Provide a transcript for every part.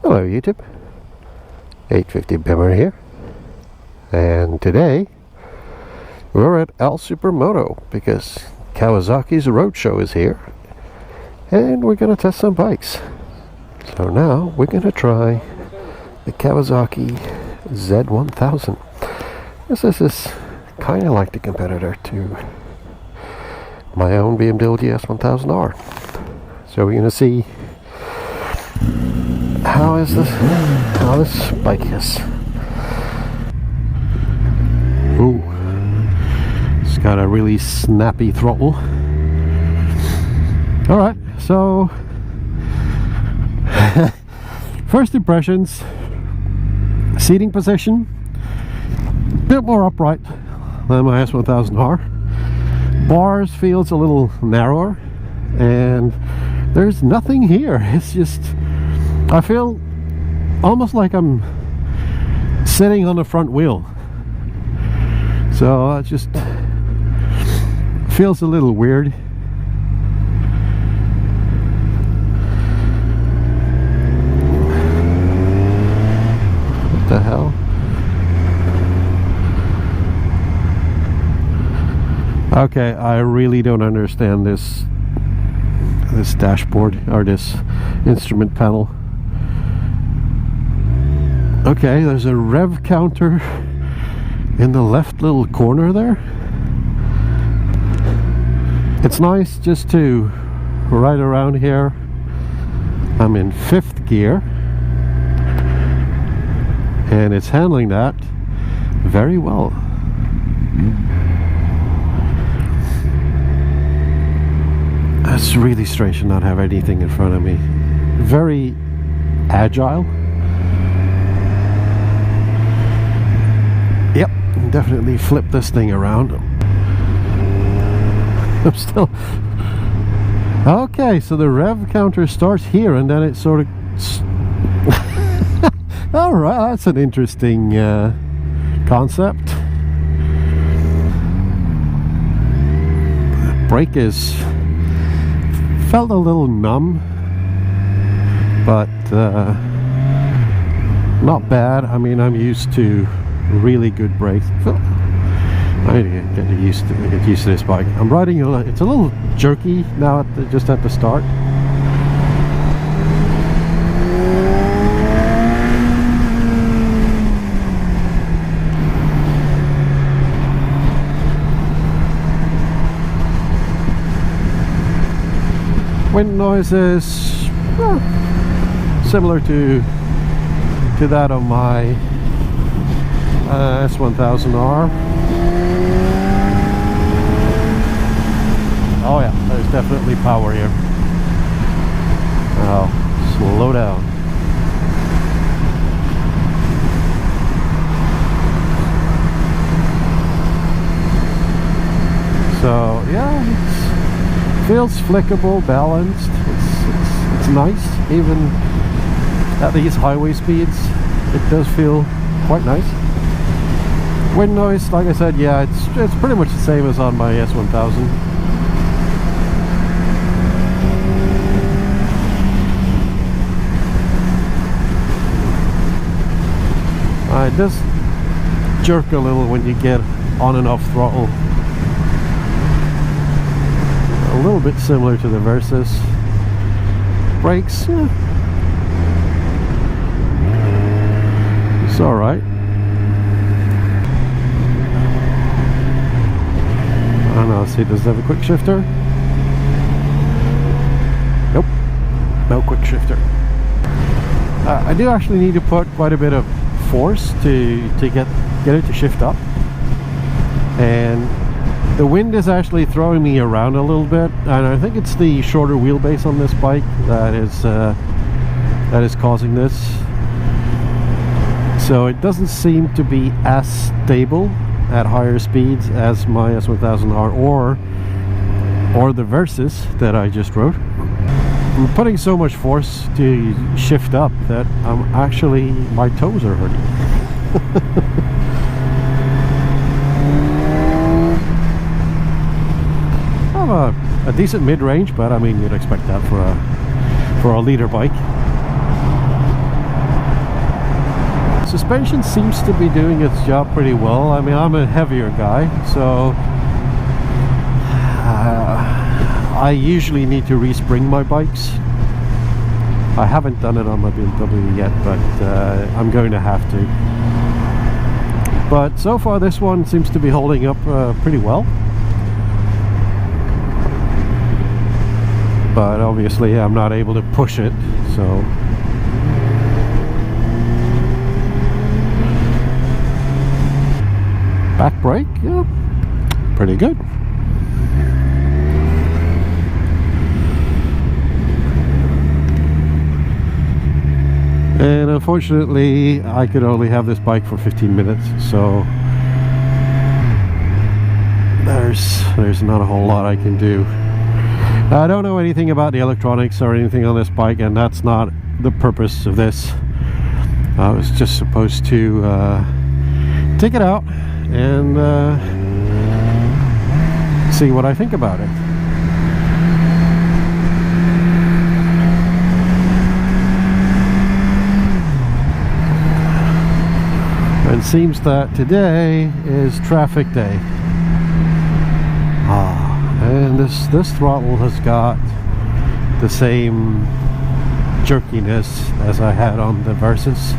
Hello YouTube, 850 Bimmer here, and today we're at El Supermoto because Kawasaki's Roadshow is here and we're going to test some bikes. So now we're going to try the Kawasaki Z1000. This is kind of like the competitor to my own BMW S1000R. So we're going to see how this bike is. Ooh, it's got a really snappy throttle. Alright, so first impressions, seating position, a bit more upright than my S1000R. Bars feels a little narrower, and there's nothing here. It's just, I feel almost like I'm sitting on the front wheel. So it just feels a little weird. What the hell? Okay, I really don't understand this dashboard or this instrument panel. Okay, there's a rev counter in the left little corner there. It's nice just to ride around here. I'm in 5th gear and it's handling that very well. It's really strange to not have anything in front of me. Very agile. Yep, definitely flip this thing around. I'm still... Okay, so the rev counter starts here and then it sort of... Alright, that's an interesting concept. The brake is... felt a little numb, but not bad. I mean, I'm used to really good brakes. I need to get used to this bike. I'm riding it's a little jerky now just at the start. Wind noises similar to that of my S1000R. Oh yeah, there's definitely power here. Oh, slow down. So yeah, it feels flickable, balanced. It's nice, even at these highway speeds. It does feel quite nice. Wind noise, like I said, yeah, it's pretty much the same as on my S1000. It does jerk a little when you get on and off throttle. A little bit similar to the Versus. Brakes, yeah. It's alright. I don't know, see, does it have a quick shifter? Nope, no quick shifter. I do actually need to put quite a bit of force to get it to shift up, and the wind is actually throwing me around a little bit, and I think it's the shorter wheelbase on this bike that is causing this. So it doesn't seem to be as stable at higher speeds as my S1000R or the Versus that I just rode. I'm putting so much force to shift up that my toes are hurting. I have a decent mid-range, but I mean, you'd expect that for a leader bike. suspension seems to be doing its job pretty well. I mean, I'm a heavier guy, so I usually need to respring my bikes. I haven't done it on my BMW yet, but I'm going to have to. But so far this one seems to be holding up pretty well. But obviously I'm not able to push it, so back brake, yeah, pretty good. And unfortunately I could only have this bike for 15 minutes, so there's not a whole lot I can do. I don't know anything about the electronics or anything on this bike, and that's not the purpose of this. I was just supposed to take it out and see what I think about it. And it seems that today is traffic day. And this throttle has got the same jerkiness as I had on the Versus.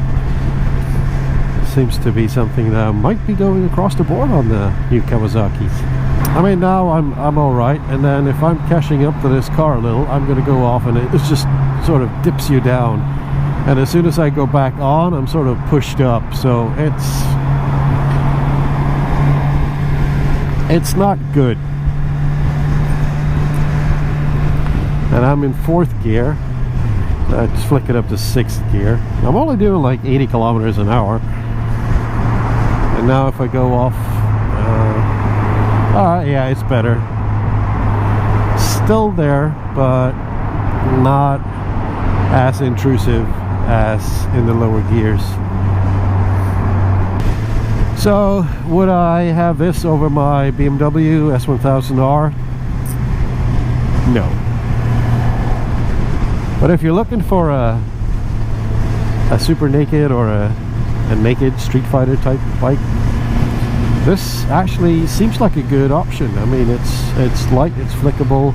Seems to be something that might be going across the board on the new Kawasaki's. I mean, now I'm all right, and then if I'm catching up to this car a little, I'm going to go off, and it just sort of dips you down. And as soon as I go back on, I'm sort of pushed up, so it's not good. And I'm in 4th gear. Let's flick it up to 6th gear. I'm only doing like 80 kilometers an hour. And now if I go off, yeah, it's better. Still there, but not as intrusive as in the lower gears. So would I have this over my BMW S1000R? No. But if you're looking for a super naked or a naked Street Fighter type bike, this actually seems like a good option. I mean, it's light, it's flickable,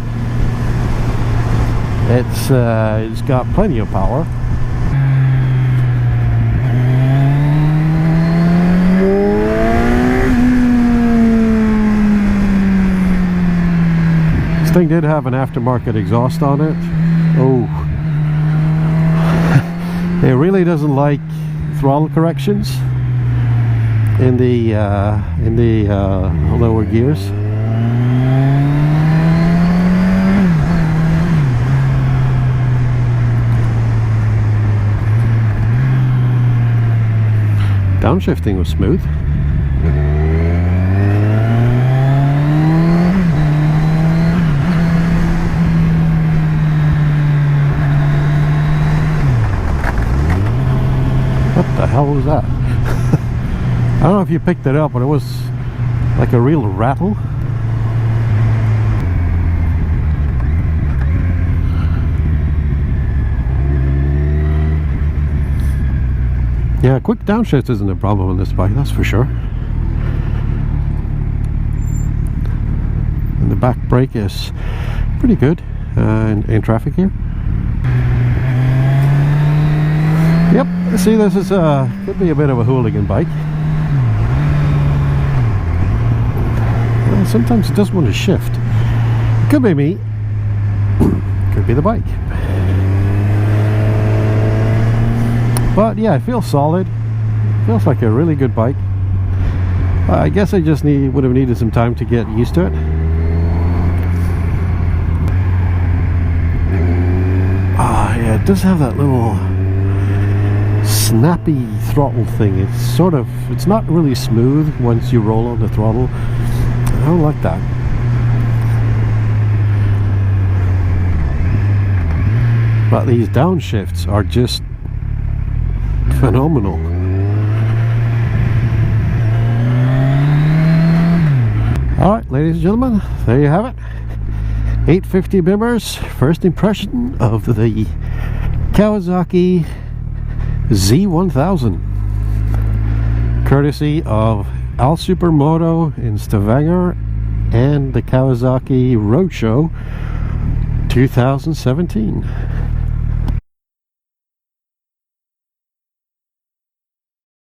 it's got plenty of power. This thing did have an aftermarket exhaust on it. Oh. It really doesn't like throttle corrections in the lower gears. Downshifting was smooth. What the hell was that? I don't know if you picked it up, but it was like a real rattle. Yeah, quick downshift isn't a problem on this bike, that's for sure. And the back brake is pretty good in traffic here. Yep, see, this is could be a bit of a hooligan bike. Well, sometimes it doesn't want to shift. It could be me. Could be the bike. But yeah, it feels solid. Feels like a really good bike. I guess I just would have needed some time to get used to it. Yeah, it does have that little snappy throttle thing. It's not really smooth once you roll on the throttle. I don't like that. But these downshifts are just phenomenal. Alright, ladies and gentlemen, there you have it. 850 Bimmers, first impression of the Kawasaki Z1000. courtesy of Al Supermoto in Stavanger and the Kawasaki Roadshow 2017.